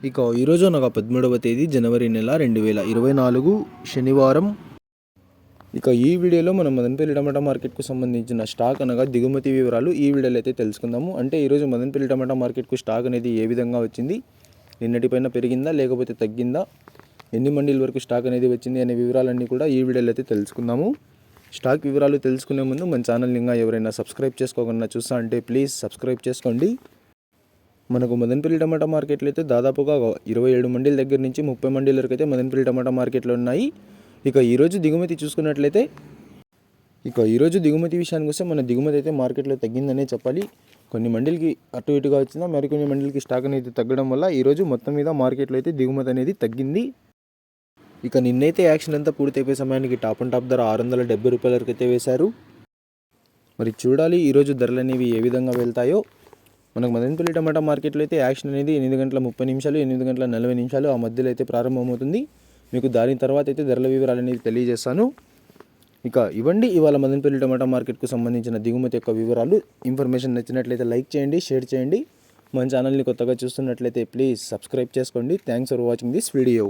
ఇక ఈరోజు అనగా 17వ తేదీ జనవరి నెల 2024 శనివారం. ఇక ఈ వీడియోలో మనం మదనపల్లి టమాటా మార్కెట్కు సంబంధించిన స్టాక్ అనగా దిగుమతి వివరాలు ఈ వీడియోలో అయితే తెలుసుకుందాము. అంటే ఈరోజు మదనపల్లి టమాటా మార్కెట్కు స్టాక్ అనేది ఏ విధంగా వచ్చింది, నిన్నటిపైన పెరిగిందా లేకపోతే తగ్గిందా, ఎన్ని మండీల వరకు స్టాక్ అనేది వచ్చింది అనే వివరాలన్నీ కూడా ఈ వీడియోలో అయితే తెలుసుకుందాము. స్టాక్ వివరాలు తెలుసుకునే ముందు మన ఛానల్ ఇంకా ఎవరైనా సబ్స్క్రైబ్ చేసుకోకుండా చూస్తా అంటే ప్లీజ్ సబ్స్క్రైబ్ చేసుకోండి. మనకు మదనపల్లి టమాటా మార్కెట్లో అయితే దాదాపుగా 27 మండీల దగ్గర నుంచి 30 మండీల వరకు అయితే మదనపల్లి టమాటా మార్కెట్లో ఉన్నాయి. ఇక ఈరోజు దిగుమతి చూసుకున్నట్లయితే దిగుమతి విషయానికి వస్తే మన దిగుమతి అయితే మార్కెట్లో తగ్గిందనే చెప్పాలి. కొన్ని మండీలకి అటు ఇటుగా వచ్చినా మరికొన్ని మండీలకి స్టాక్ అనేది తగ్గడం వల్ల ఈరోజు మొత్తం మీద మార్కెట్లో అయితే దిగుమతి అనేది తగ్గింది. ఇక నిన్నైతే యాక్షన్ అంతా పూర్తయిపోయే సమయానికి టాప్ అండ్ టాప్ ధర 670 రూపాయల వరకు అయితే వేశారు. మరి చూడాలి ఈరోజు ధరలు అనేవి ఏ విధంగా వెళ్తాయో. మనకు మదనపల్లి టమాటా మార్కెట్లో అయితే యాక్షన్ అనేది 8:30 8:40 ఆ మధ్యలో అయితే ప్రారంభమవుతుంది. మీకు దాని తర్వాత అయితే ధరల వివరాలు అనేది తెలియజేస్తాను. ఇక ఇవ్వండి ఇవాళ మదనపల్లి టమాటా మార్కెట్కు సంబంధించిన దిగుమతి యొక్క వివరాలు. ఇన్ఫర్మేషన్ నచ్చినట్లయితే లైక్ చేయండి, షేర్ చేయండి. మన ఛానల్ని కొత్తగా చూస్తున్నట్లయితే ప్లీజ్ సబ్స్క్రైబ్ చేసుకోండి. Thanks for watching this video.